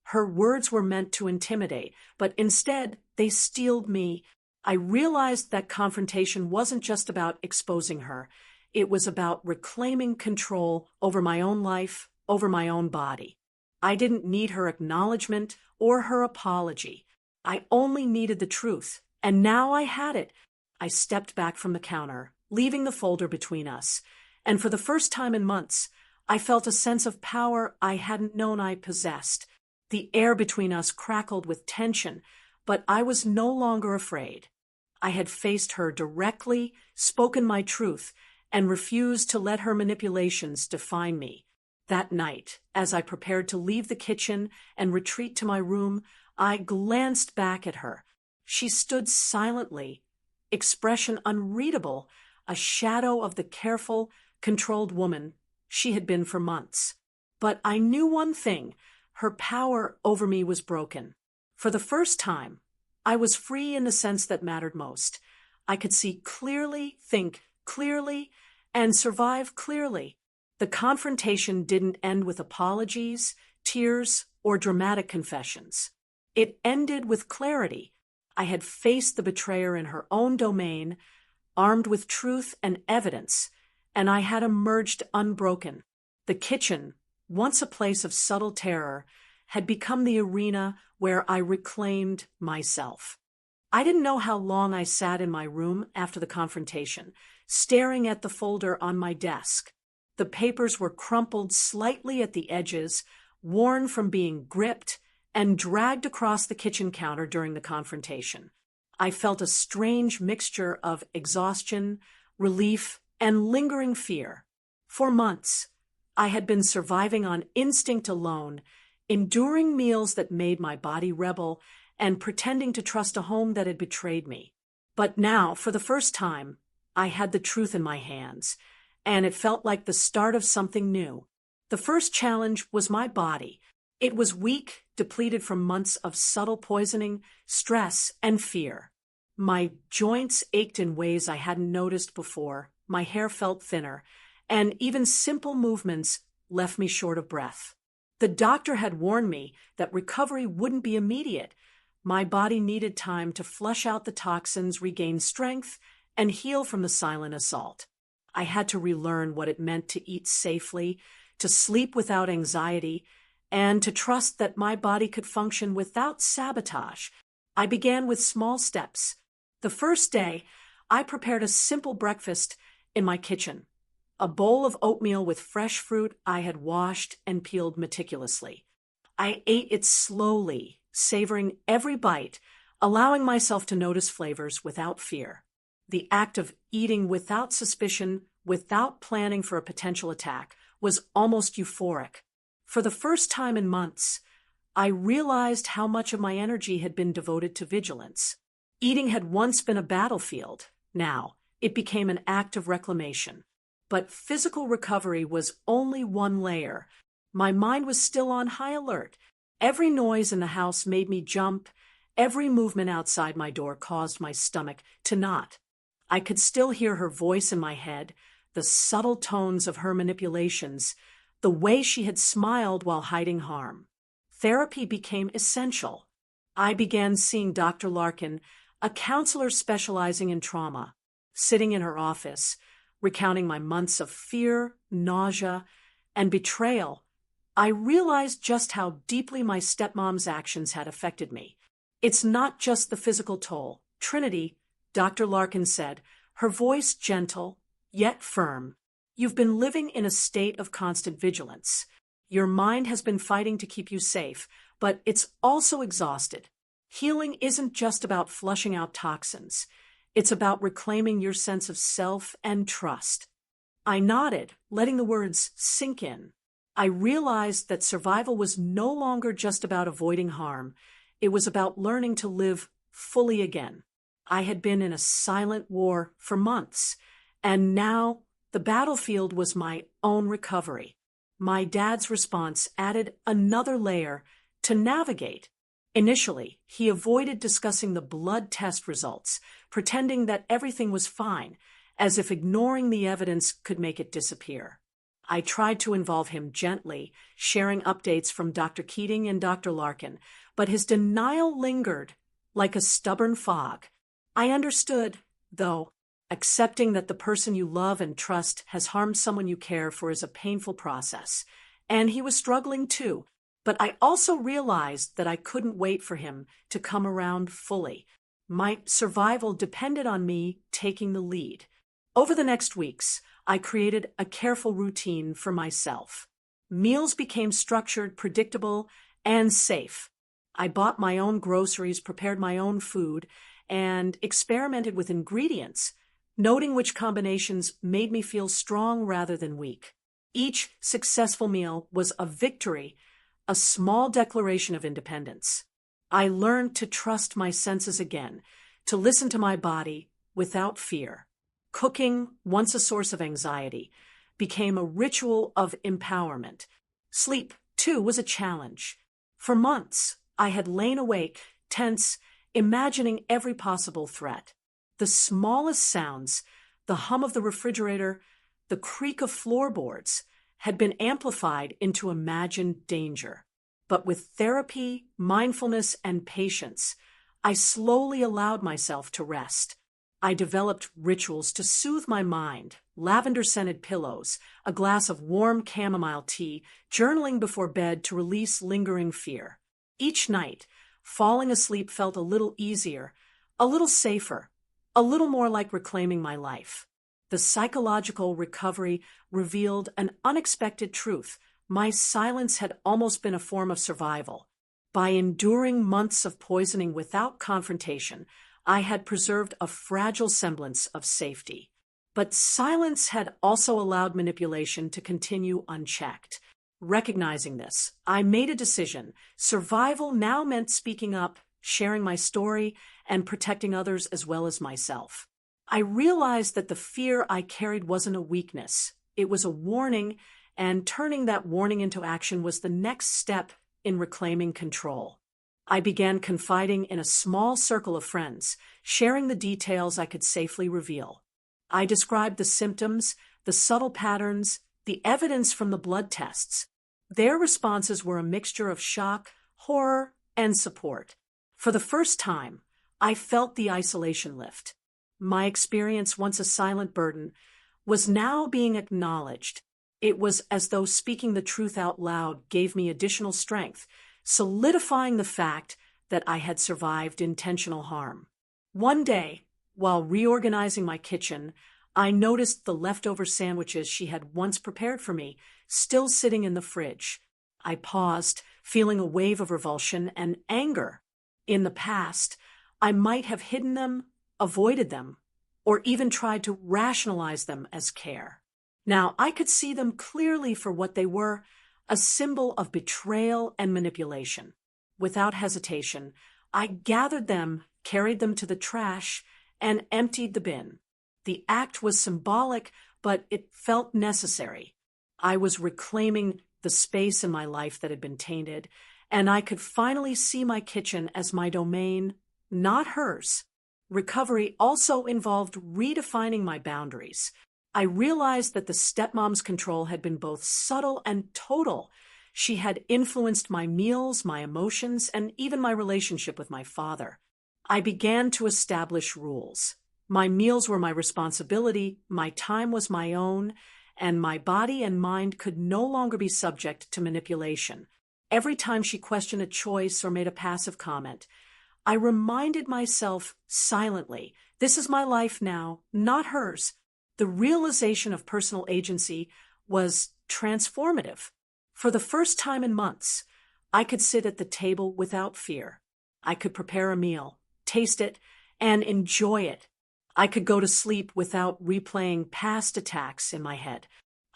Her words were meant to intimidate, but instead they steeled me. I realized that confrontation wasn't just about exposing her. It was about reclaiming control over my own life, over my own body. I didn't need her acknowledgement or her apology. I only needed the truth, and now I had it. I stepped back from the counter, leaving the folder between us, and for the first time in months, I felt a sense of power I hadn't known I possessed. The air between us crackled with tension, but I was no longer afraid. I had faced her directly, spoken my truth, and refused to let her manipulations define me. That night, as I prepared to leave the kitchen and retreat to my room, I glanced back at her. She stood silently, expression unreadable, a shadow of the careful, controlled woman she had been for months. But I knew one thing: her power over me was broken. For the first time, I was free in the sense that mattered most. I could see clearly, think clearly, and survive clearly. The confrontation didn't end with apologies, tears, or dramatic confessions. It ended with clarity. I had faced the betrayer in her own domain, armed with truth and evidence, and I had emerged unbroken. The kitchen, once a place of subtle terror, had become the arena where I reclaimed myself. I didn't know how long I sat in my room after the confrontation, staring at the folder on my desk. The papers were crumpled slightly at the edges, worn from being gripped, and dragged across the kitchen counter during the confrontation. I felt a strange mixture of exhaustion, relief, and lingering fear. For months, I had been surviving on instinct alone, enduring meals that made my body rebel, and pretending to trust a home that had betrayed me. But now, for the first time, I had the truth in my hands, and it felt like the start of something new. The first challenge was my body. It was weak, depleted from months of subtle poisoning, stress, and fear. My joints ached in ways I hadn't noticed before, my hair felt thinner, and even simple movements left me short of breath. The doctor had warned me that recovery wouldn't be immediate. My body needed time to flush out the toxins, regain strength, and heal from the silent assault. I had to relearn what it meant to eat safely, to sleep without anxiety, and to trust that my body could function without sabotage. I began with small steps. The first day, I prepared a simple breakfast in my kitchen. A bowl of oatmeal with fresh fruit I had washed and peeled meticulously. I ate it slowly, savoring every bite, allowing myself to notice flavors without fear. The act of eating without suspicion, without planning for a potential attack, was almost euphoric. For the first time in months, I realized how much of my energy had been devoted to vigilance. Eating had once been a battlefield. Now, it became an act of reclamation. But physical recovery was only one layer. My mind was still on high alert. Every noise in the house made me jump. Every movement outside my door caused my stomach to knot. I could still hear her voice in my head, the subtle tones of her manipulations, the way she had smiled while hiding harm. Therapy became essential. I began seeing Dr. Larkin, a counselor specializing in trauma, sitting in her office, recounting my months of fear, nausea, and betrayal. I realized just how deeply my stepmom's actions had affected me. It's not just the physical toll. Trinity, Dr. Larkin said, her voice gentle, yet firm. You've been living in a state of constant vigilance. Your mind has been fighting to keep you safe, but it's also exhausted. Healing isn't just about flushing out toxins. It's about reclaiming your sense of self and trust. I nodded, letting the words sink in. I realized that survival was no longer just about avoiding harm. It was about learning to live fully again. I had been in a silent war for months, and now the battlefield was my own recovery. My dad's response added another layer to navigate. Initially, he avoided discussing the blood test results, pretending that everything was fine, as if ignoring the evidence could make it disappear. I tried to involve him gently, sharing updates from Dr. Keating and Dr. Larkin, but his denial lingered like a stubborn fog. I understood, though. Accepting that the person you love and trust has harmed someone you care for is a painful process. And he was struggling too. But I also realized that I couldn't wait for him to come around fully. My survival depended on me taking the lead. Over the next weeks, I created a careful routine for myself. Meals became structured, predictable, and safe. I bought my own groceries, prepared my own food, and experimented with ingredients, noting which combinations made me feel strong rather than weak. Each successful meal was a victory, a small declaration of independence. I learned to trust my senses again, to listen to my body without fear. Cooking, once a source of anxiety, became a ritual of empowerment. Sleep, too, was a challenge. For months, I had lain awake, tense, imagining every possible threat. The smallest sounds, the hum of the refrigerator, the creak of floorboards, had been amplified into imagined danger. But with therapy, mindfulness, and patience, I slowly allowed myself to rest. I developed rituals to soothe my mind: lavender-scented pillows, a glass of warm chamomile tea, journaling before bed to release lingering fear. Each night, falling asleep felt a little easier, a little safer, a little more like reclaiming my life. The psychological recovery revealed an unexpected truth. My silence had almost been a form of survival. By enduring months of poisoning without confrontation, I had preserved a fragile semblance of safety. But silence had also allowed manipulation to continue unchecked. Recognizing this, I made a decision. Survival now meant speaking up, sharing my story, and protecting others as well as myself. I realized that the fear I carried wasn't a weakness. It was a warning, and turning that warning into action was the next step in reclaiming control. I began confiding in a small circle of friends, sharing the details I could safely reveal. I described the symptoms, the subtle patterns, the evidence from the blood tests. Their responses were a mixture of shock, horror, and support. For the first time, I felt the isolation lift. My experience, once a silent burden, was now being acknowledged. It was as though speaking the truth out loud gave me additional strength, solidifying the fact that I had survived intentional harm. One day, while reorganizing my kitchen, I noticed the leftover sandwiches she had once prepared for me, still sitting in the fridge. I paused, feeling a wave of revulsion and anger. In the past, I might have hidden them, avoided them, or even tried to rationalize them as care. Now I could see them clearly for what they were: a symbol of betrayal and manipulation. Without hesitation, I gathered them, carried them to the trash, and emptied the bin. The act was symbolic, but it felt necessary. I was reclaiming the space in my life that had been tainted, and I could finally see my kitchen as my domain, not hers. Recovery also involved redefining my boundaries. I realized that the stepmom's control had been both subtle and total. She had influenced my meals, my emotions, and even my relationship with my father. I began to establish rules. My meals were my responsibility, my time was my own, and my body and mind could no longer be subject to manipulation. Every time she questioned a choice or made a passive comment, I reminded myself silently, this is my life now, not hers. The realization of personal agency was transformative. For the first time in months, I could sit at the table without fear. I could prepare a meal, taste it, and enjoy it. I could go to sleep without replaying past attacks in my head.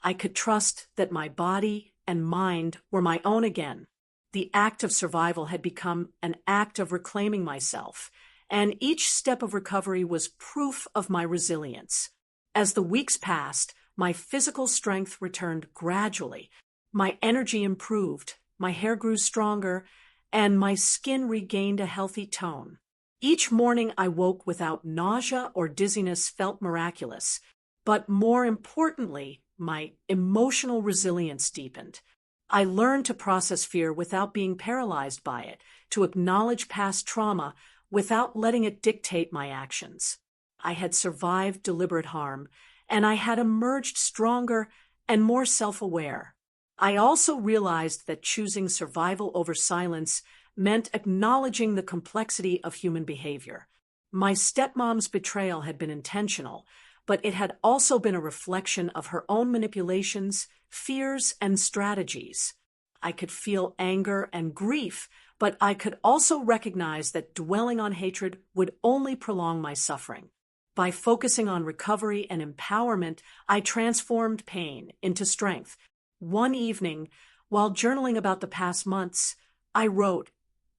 I could trust that my body and mind were my own again. The act of survival had become an act of reclaiming myself, and each step of recovery was proof of my resilience. As the weeks passed, my physical strength returned gradually. My energy improved, my hair grew stronger, and my skin regained a healthy tone. Each morning I woke without nausea or dizziness felt miraculous, but more importantly, my emotional resilience deepened. I learned to process fear without being paralyzed by it, to acknowledge past trauma without letting it dictate my actions. I had survived deliberate harm, and I had emerged stronger and more self-aware. I also realized that choosing survival over silence meant acknowledging the complexity of human behavior. My stepmom's betrayal had been intentional, but it had also been a reflection of her own manipulations, fears, and strategies. I could feel anger and grief, but I could also recognize that dwelling on hatred would only prolong my suffering. By focusing on recovery and empowerment, I transformed pain into strength. One evening, while journaling about the past months, I wrote,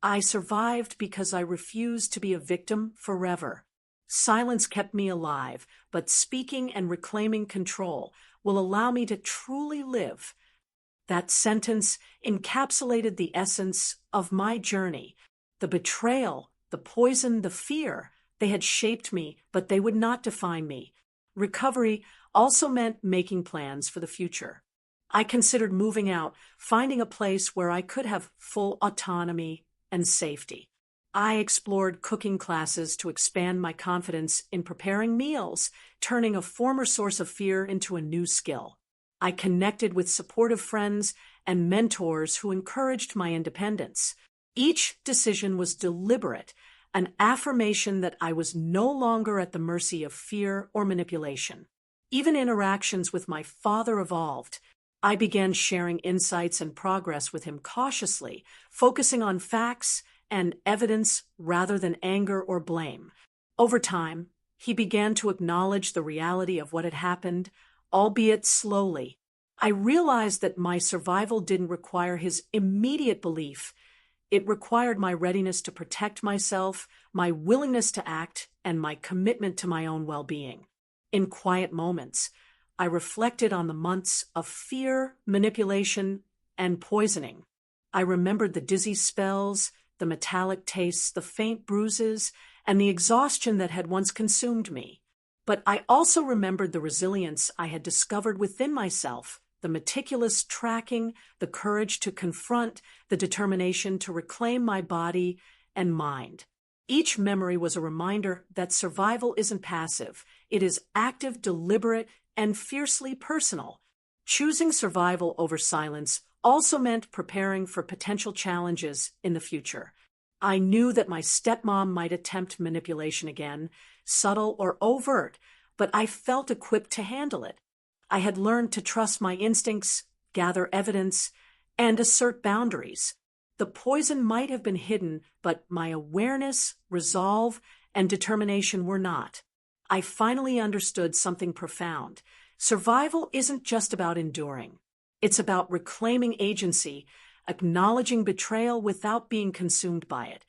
"I survived because I refused to be a victim forever. Silence kept me alive, but speaking and reclaiming control will allow me to truly live." That sentence encapsulated the essence of my journey. The betrayal, the poison, the fear, they had shaped me, but they would not define me. Recovery also meant making plans for the future. I considered moving out, finding a place where I could have full autonomy and safety. I explored cooking classes to expand my confidence in preparing meals, turning a former source of fear into a new skill. I connected with supportive friends and mentors who encouraged my independence. Each decision was deliberate, an affirmation that I was no longer at the mercy of fear or manipulation. Even interactions with my father evolved. I began sharing insights and progress with him cautiously, focusing on facts and evidence rather than anger or blame. Over time, he began to acknowledge the reality of what had happened, albeit slowly. I realized that my survival didn't require his immediate belief. It required my readiness to protect myself, my willingness to act, and my commitment to my own well-being. In quiet moments, I reflected on the months of fear, manipulation, and poisoning. I remembered the dizzy spells, the metallic tastes, the faint bruises, and the exhaustion that had once consumed me. But I also remembered the resilience I had discovered within myself, the meticulous tracking, the courage to confront, the determination to reclaim my body and mind. Each memory was a reminder that survival isn't passive. It is active, deliberate, and fiercely personal. Choosing survival over silence also meant preparing for potential challenges in the future. I knew that my stepmom might attempt manipulation again, subtle or overt, but I felt equipped to handle it. I had learned to trust my instincts, gather evidence, and assert boundaries. The poison might have been hidden, but my awareness, resolve, and determination were not. I finally understood something profound. Survival isn't just about enduring. It's about reclaiming agency, acknowledging betrayal without being consumed by it,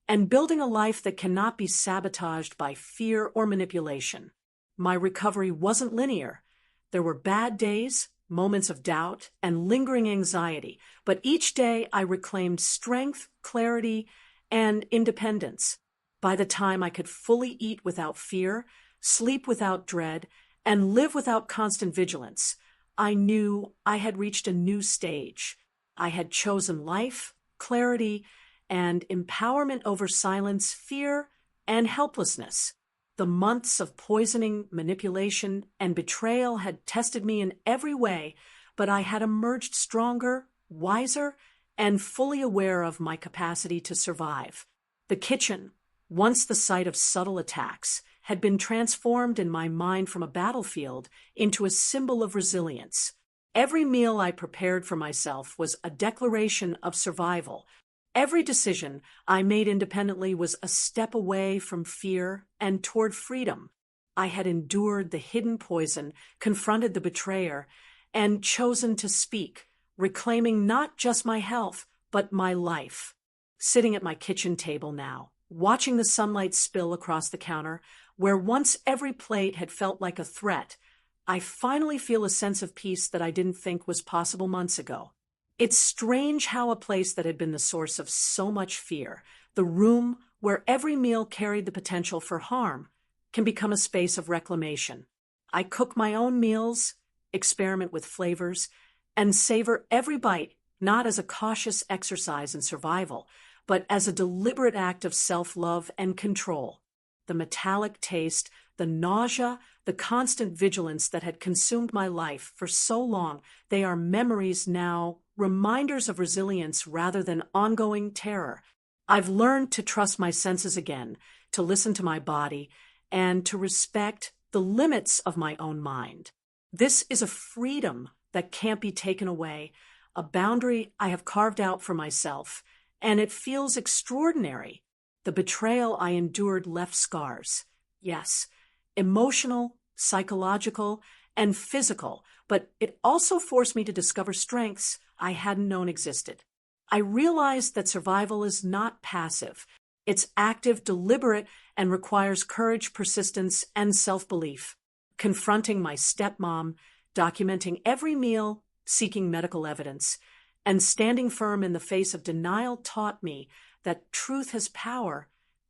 and building a life that cannot be sabotaged by fear or manipulation. My recovery wasn't linear. There were bad days, moments of doubt, and lingering anxiety, but each day I reclaimed strength, clarity, and independence. By the time I could fully eat without fear, sleep without dread, and live without constant vigilance, I knew I had reached a new stage. I had chosen life, clarity, and empowerment over silence, fear, and helplessness. The months of poisoning, manipulation, and betrayal had tested me in every way, but I had emerged stronger, wiser, and fully aware of my capacity to survive. The kitchen, once the site of subtle attacks, had been transformed in my mind from a battlefield into a symbol of resilience. Every meal I prepared for myself was a declaration of survival. Every decision I made independently was a step away from fear and toward freedom. I had endured the hidden poison, confronted the betrayer, and chosen to speak, reclaiming not just my health, but my life. Sitting at my kitchen table now, watching the sunlight spill across the counter, where once every plate had felt like a threat, I finally feel a sense of peace that I didn't think was possible months ago. It's strange how a place that had been the source of so much fear, the room where every meal carried the potential for harm, can become a space of reclamation. I cook my own meals, experiment with flavors, and savor every bite not as a cautious exercise in survival, but as a deliberate act of self-love and control. The metallic taste, the nausea, the constant vigilance that had consumed my life for so long, they are memories now, reminders of resilience rather than ongoing terror. I've learned to trust my senses again, to listen to my body, and to respect the limits of my own mind. This is a freedom that can't be taken away, a boundary I have carved out for myself, and it feels extraordinary. The betrayal I endured left scars. Yes, emotional, psychological, and physical, but it also forced me to discover strengths I hadn't known existed. I realized that survival is not passive. It's active, deliberate, and requires courage, persistence, and self-belief. Confronting my stepmom, documenting every meal, seeking medical evidence, and standing firm in the face of denial taught me that truth has power,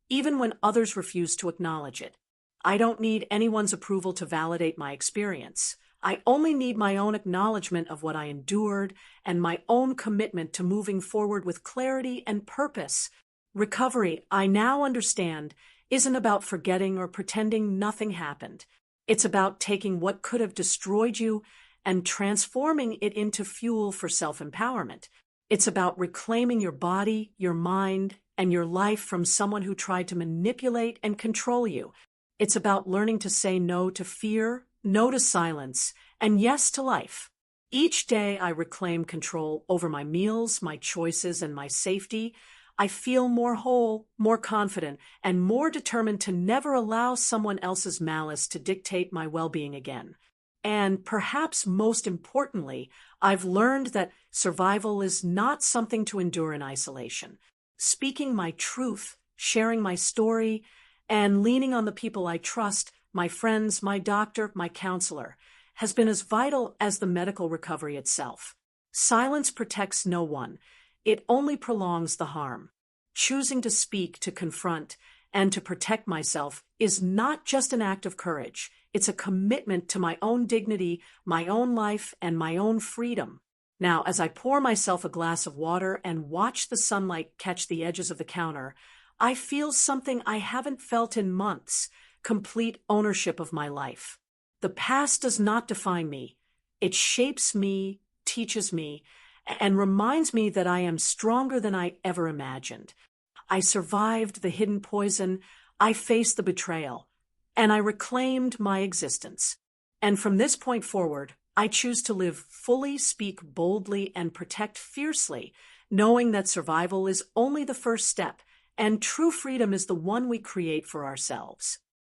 even when others refuse to acknowledge it. I don't need anyone's approval to validate my experience. I only need my own acknowledgement of what I endured and my own commitment to moving forward with clarity and purpose. Recovery, I now understand, isn't about forgetting or pretending nothing happened. It's about taking what could have destroyed you and transforming it into fuel for self-empowerment. It's about reclaiming your body, your mind, and your life from someone who tried to manipulate and control you. It's about learning to say no to fear, no to silence, and yes to life. Each day I reclaim control over my meals, my choices, and my safety. I feel more whole, more confident, and more determined to never allow someone else's malice to dictate my well-being again. And perhaps most importantly, I've learned that survival is not something to endure in isolation. Speaking my truth, sharing my story, and leaning on the people I trust, my friends, my doctor, my counselor, has been as vital as the medical recovery itself. Silence protects no one. It only prolongs the harm. Choosing to speak, to confront, and to protect myself is not just an act of courage. It's a commitment to my own dignity, my own life, and my own freedom. Now, as I pour myself a glass of water and watch the sunlight catch the edges of the counter, I feel something I haven't felt in months: complete ownership of my life. The past does not define me. It shapes me, teaches me, and reminds me that I am stronger than I ever imagined. I survived the hidden poison, I faced the betrayal, and I reclaimed my existence. And from this point forward, I choose to live fully, speak boldly, and protect fiercely, knowing that survival is only the first step, and true freedom is the one we create for ourselves.